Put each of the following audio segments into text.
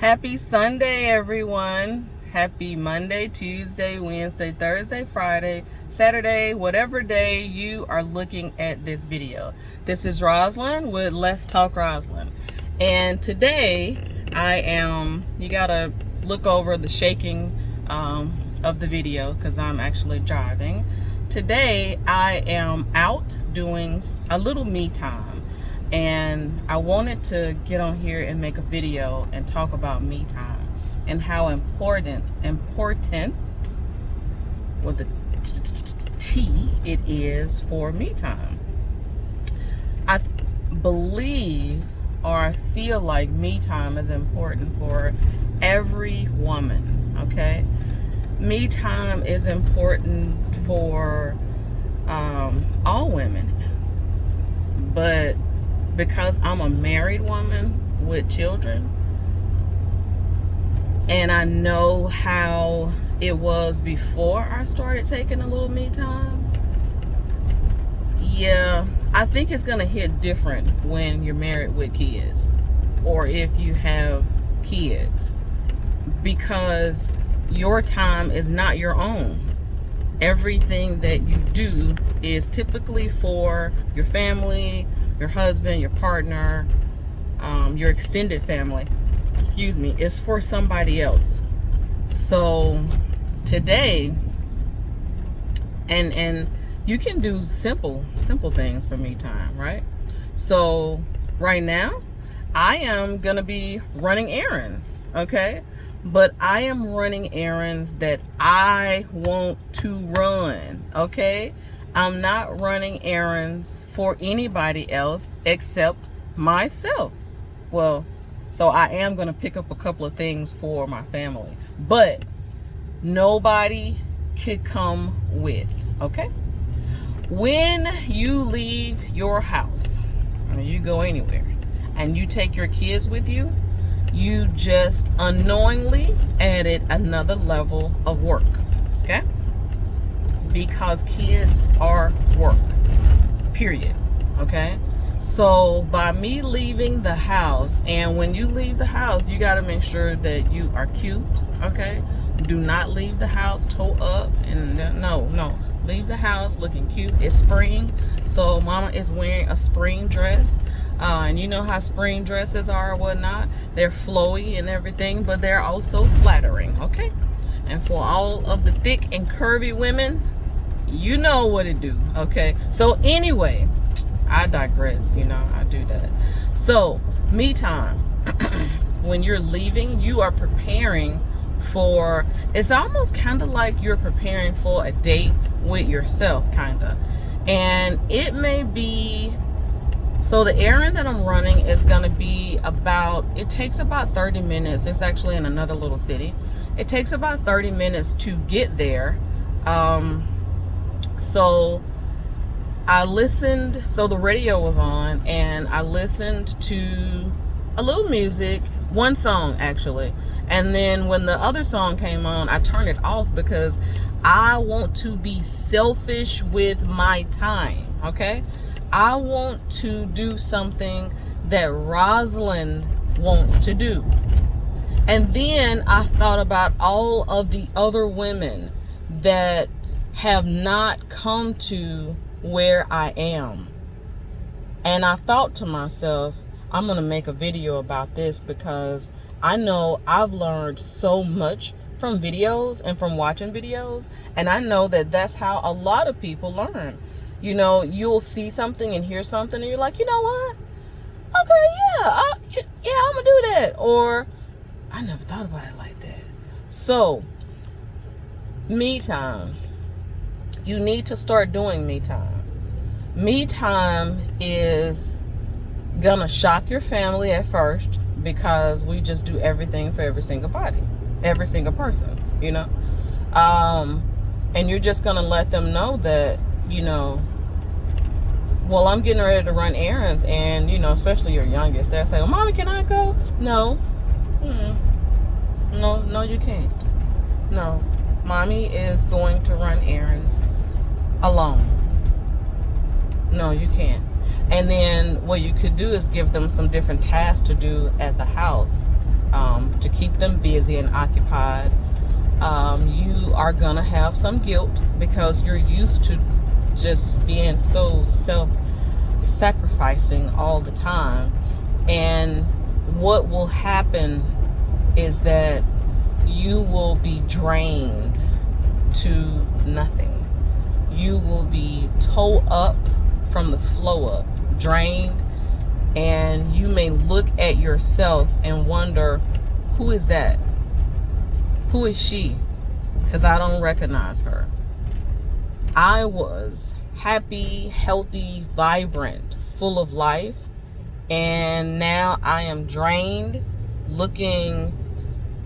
Happy Sunday, everyone. Happy Monday, Tuesday, Wednesday, Thursday, Friday, Saturday, whatever day you are looking at this video. This is Roslyn with Let's Talk Roslyn. And today you gotta look over the shaking of the video because I'm actually driving. Today I am out doing a little me time. And I wanted to get on here and make a video and talk about me time and how important with the T it is for me time. I believe, or I feel like me time is important for every woman, okay? Me time is important for all women, but because I'm a married woman with children and I know how it was before I started taking a little me time, yeah, I think it's gonna hit different when you're married with kids or if you have kids, because your time is not your own. Everything that you do is typically for your family, your husband, your partner, your extended family, is for somebody else. So today, and you can do simple things for me time, right? So right now, I am gonna be running errands, okay? But I am running errands that I want to run, okay? I'm not running errands for anybody else except myself. Well, so I am going to pick up a couple of things for my family, but nobody could come with, okay? When you leave your house, or you go anywhere, and you take your kids with you, you just unknowingly added another level of work, okay? Because kids are work, period, okay? So by me leaving the house, and when you leave the house, you got to make sure that you are cute, okay? Do not leave the house toe up, and no, leave the house looking cute. It's spring, so mama is wearing a spring dress, and you know how spring dresses are or whatnot. They're flowy and everything, but they're also flattering, okay? And for all of the thick and curvy women, you know what to do, okay? So anyway, I digress, I do that. So me time, when you're leaving, you are preparing for, it's almost kind of like you're preparing for a date with yourself, kind of. And it may be, so the errand that I'm running is going to be it takes about 30 minutes. It's actually in another little city. It takes about 30 minutes to get there. So I listened, so the radio was on, and I listened to a little music, one song actually. And then when the other song came on, I turned it off because I want to be selfish with my time, okay? I want to do something that Rosalind wants to do. And then I thought about all of the other women that have not come to where I am. And I thought to myself, I'm going to make a video about this because I know I've learned so much from videos and from watching videos. And I know that that's how a lot of people learn. You'll see something and hear something and you're like, you know what? Okay, yeah, I'm going to do that. Or I never thought about it like that. So, me time. You need to start doing me time. Me time is gonna shock your family at first because we just do everything for every single person, and you're just gonna let them know that, well, I'm getting ready to run errands, and especially your youngest, they'll say, well, Mommy, can I go? No. No, you can't. No, Mommy is going to run errands alone. No, you can't. And then what you could do is give them some different tasks to do at the house to keep them busy and occupied. You are going to have some guilt because you're used to just being so self-sacrificing all the time. And what will happen is that you will be drained to nothing. You will be toe up from the flow up, drained, and you may look at yourself and wonder, who is that? Who is she? Because I don't recognize her. I was happy, healthy, vibrant, full of life, and now I am drained, looking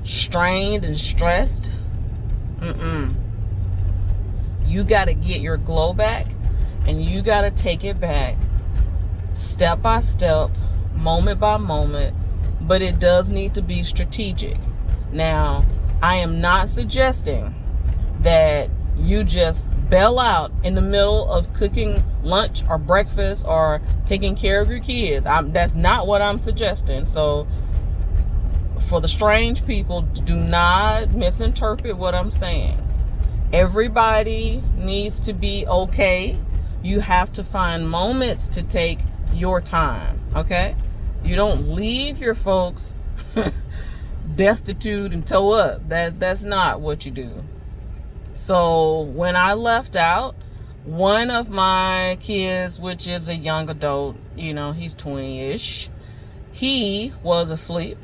strained and stressed. You got to get your glow back, and you got to take it back step by step, moment by moment, but it does need to be strategic. Now, I am not suggesting that you just bail out in the middle of cooking lunch or breakfast or taking care of your kids. That's not what I'm suggesting. So for the strange people, do not misinterpret what I'm saying. Everybody needs to be okay. You have to find moments to take your time, okay? You don't leave your folks destitute and toe up. That's not what you do. So when I left out, one of my kids, which is a young adult, he's 20-ish, he was asleep.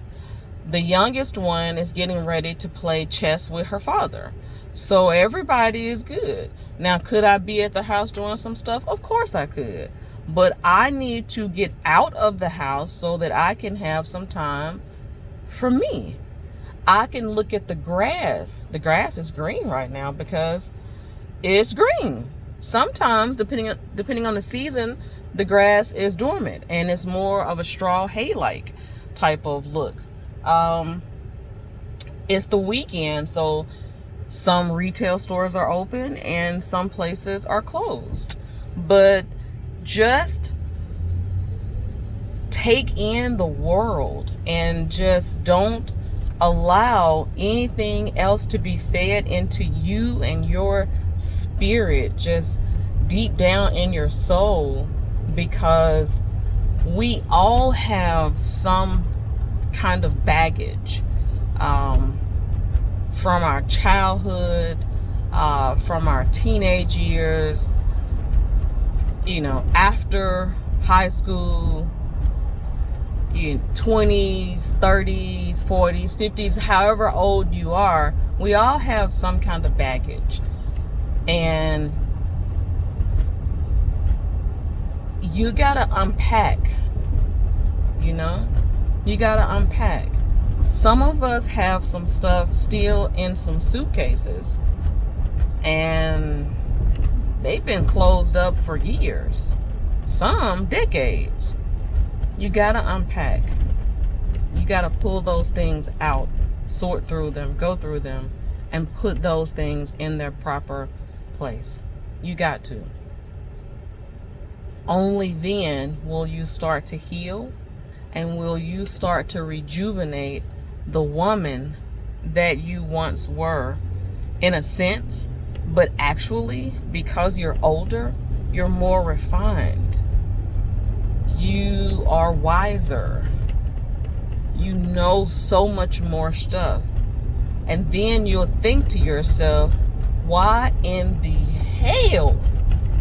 The youngest one is getting ready to play chess with her father. So everybody is good. Now, could I be at the house doing some stuff? Of course I could. But I need to get out of the house so that I can have some time for me. I can look at the grass. The grass is green right now because it's green. Sometimes, depending on the season, the grass is dormant and it's more of a straw hay-like type of look. It's the weekend, so some retail stores are open and some places are closed. But just take in the world and just don't allow anything else to be fed into you and your spirit, just deep down in your soul, because we all have some kind of baggage from our childhood, from our teenage years, after high school, 20s, 30s, 40s, 50s, however old you are, we all have some kind of baggage. And you gotta unpack, you gotta unpack. Some of us have some stuff still in some suitcases, and they've been closed up for years, some decades. You gotta unpack. You gotta pull those things out, sort through them, go through them, and put those things in their proper place. You got to. Only then will you start to heal, and will you start to rejuvenate the woman that you once were, in a sense, but actually, because you're older, you're more refined. You are wiser. You know so much more stuff. And then you'll think to yourself, why in the hell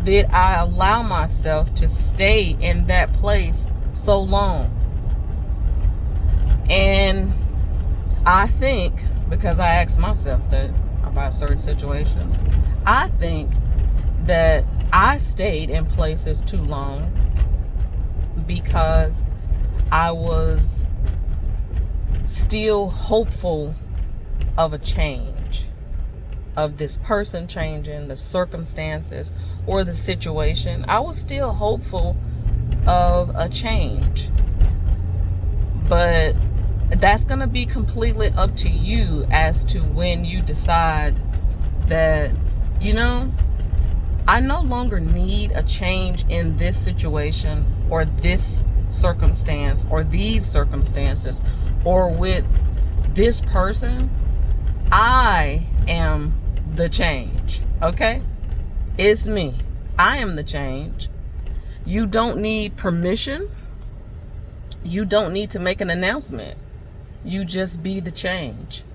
did I allow myself to stay in that place so long? And I think, because I asked myself that about certain situations, I think that I stayed in places too long because I was still hopeful of a change, of this person changing, the circumstances or the situation. I was still hopeful of a change. But that's going to be completely up to you as to when you decide that, I no longer need a change in this situation or this circumstance or these circumstances or with this person, I am the change, okay? It's me. I am the change. You don't need permission. You don't need to make an announcement. You just be the change.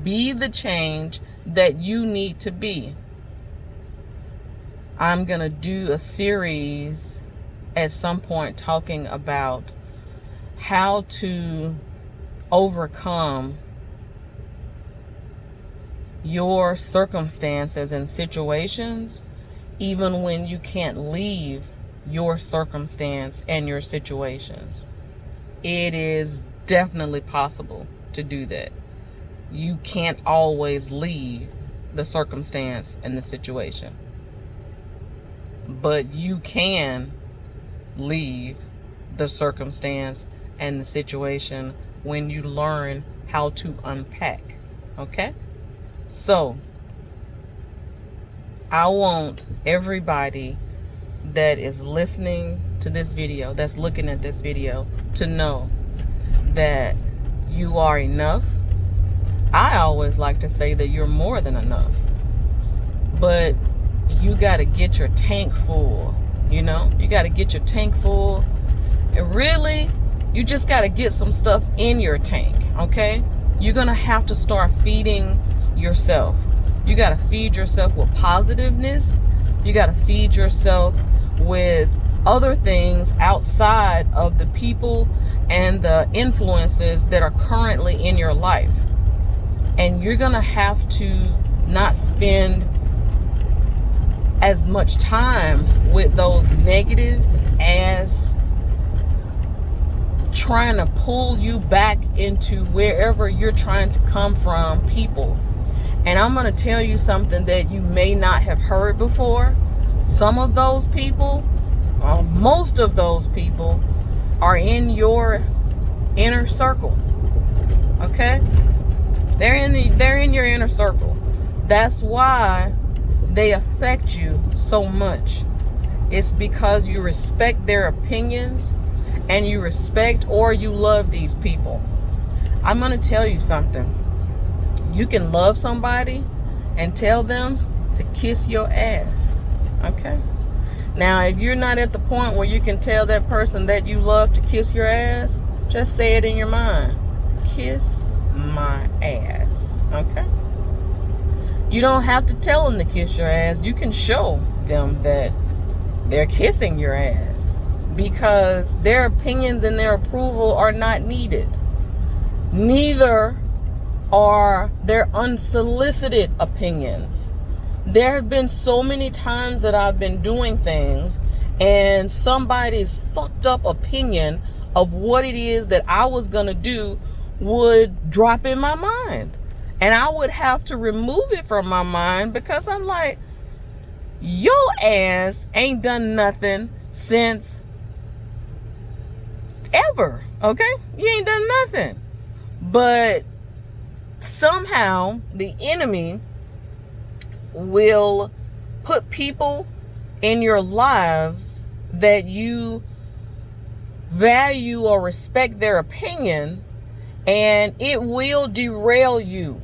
Be the change that you need to be. I'm going to do a series at some point talking about how to overcome your circumstances and situations, even when you can't leave your circumstance and your situations. It is definitely possible to do that. You can't always leave the circumstance and the situation, but you can leave the circumstance and the situation when you learn how to unpack. Okay? So, I want everybody that is listening to this video, that's looking at this video, to know that you are enough. I always like to say that you're more than enough. But you got to get your tank full, you know? You got to get your tank full. And really, you just got to get some stuff in your tank, okay? You're going to have to start feeding yourself. You got to feed yourself with positiveness. You got to feed yourself with other things outside of the people and the influences that are currently in your life. And you're going to have to not spend as much time with those negative as trying to pull you back into wherever you're trying to come from people. And I'm going to tell you something that you may not have heard before. Some of those people, or most of those people, are in your inner circle. Okay? They're in your inner circle. That's why they affect you so much. It's because you respect their opinions and you respect or you love these people. I'm going to tell you something. You can love somebody and tell them to kiss your ass. Okay? Now, if you're not at the point where you can tell that person that you love to kiss your ass, just say it in your mind. Kiss my ass. Okay? You don't have to tell them to kiss your ass. You can show them that they're kissing your ass, because their opinions and their approval are not needed. Neither are their unsolicited opinions. There have been so many times that I've been doing things and somebody's fucked up opinion of what it is that I was going to do would drop in my mind. And I would have to remove it from my mind because I'm like, your ass ain't done nothing since ever. Okay? You ain't done nothing. But somehow the enemy will put people in your lives that you value or respect their opinion, and it will derail you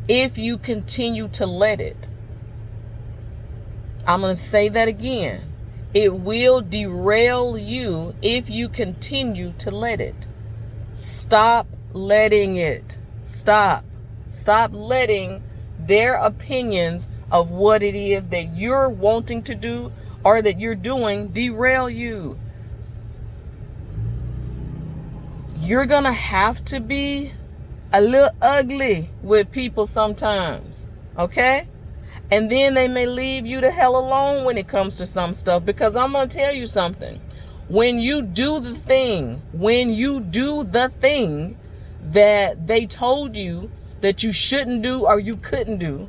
if you continue to let it. I'm going to say that again. It will derail you if you continue to let it. Stop letting it. Stop letting their opinions of what it is that you're wanting to do or that you're doing derail you. You're going to have to be a little ugly with people sometimes, okay? And then they may leave you the hell alone when it comes to some stuff, because I'm going to tell you something. When you do the thing that they told you that you shouldn't do or you couldn't do,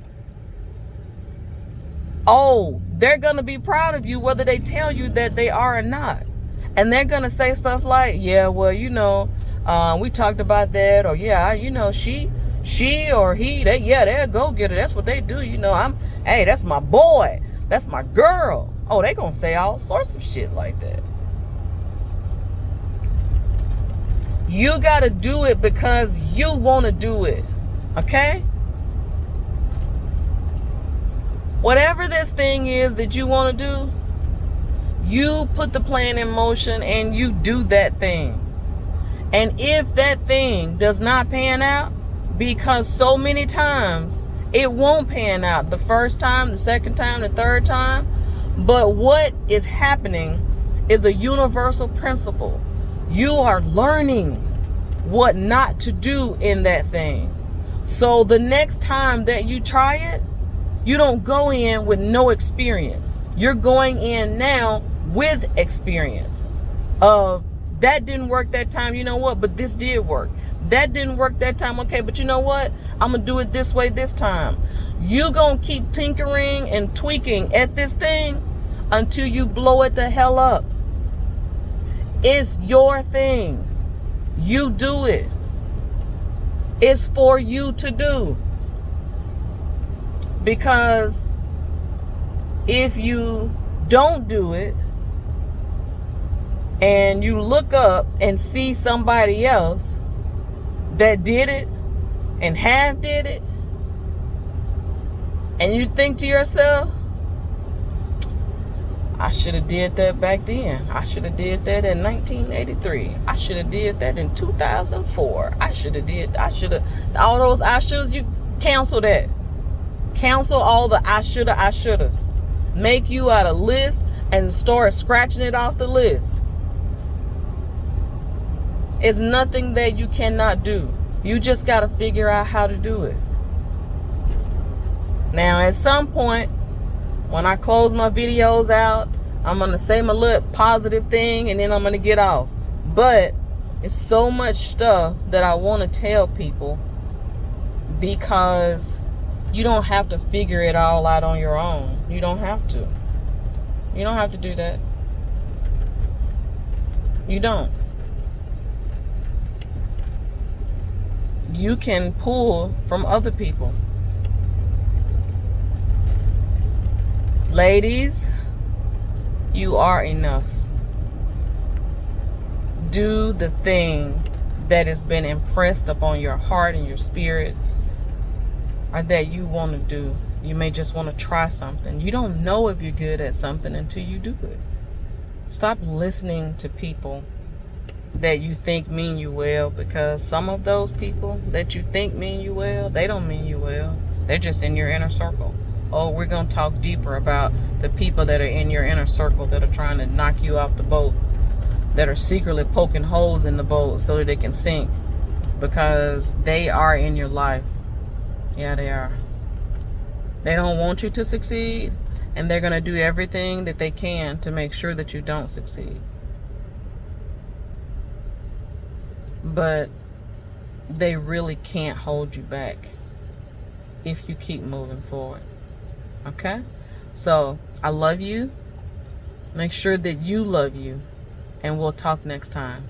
oh, they're going to be proud of you whether they tell you that they are or not. And they're going to say stuff like, yeah, well, you know, we talked about that, or yeah, you know, she or he, they're a go-getter. That's what they do. You know, hey, that's my boy. That's my girl. Oh, they going to say all sorts of shit like that. You got to do it because you want to do it. Okay? Whatever this thing is that you want to do, you put the plan in motion and you do that thing. And if that thing does not pan out, because so many times it won't pan out the first time, the second time, the third time. But what is happening is a universal principle. You are learning what not to do in that thing. So the next time that you try it, you don't go in with no experience. You're going in now with experience of that didn't work that time. You know what? But this did work. That didn't work that time. Okay, but you know what? I'm going to do it this way this time. You're going to keep tinkering and tweaking at this thing until you blow it the hell up. It's your thing. You do it. It's for you to do. Because if you don't do it and you look up and see somebody else that did it and have did it, and you think to yourself, I should have did that back then. I should have did that in 1983. I should have did that in 2004. All those I shouldas, you cancel that. Cancel all the I shouldas. Make you out a list and start scratching it off the list. It's nothing that you cannot do. You just got to figure out how to do it. Now, at some point, when I close my videos out, I'm going to say my little positive thing and then I'm going to get off. But it's so much stuff that I want to tell people, because you don't have to figure it all out on your own. You don't have to. You don't have to do that. You don't. You can pull from other people. Ladies, you are enough. Do the thing that has been impressed upon your heart and your spirit, or that you want to do. You may just want to try something. You don't know if you're good at something until you do it. Stop listening to people that you think mean you well, because some of those people that you think mean you well, they don't mean you well. They're just in your inner circle. Oh, we're going to talk deeper about the people that are in your inner circle that are trying to knock you off the boat, that are secretly poking holes in the boat so that they can sink, because they are in your life. Yeah, they are. They don't want you to succeed, and they're going to do everything that they can to make sure that you don't succeed. But they really can't hold you back if you keep moving forward. Okay? So, I love you. Make sure that you love you, and we'll talk next time.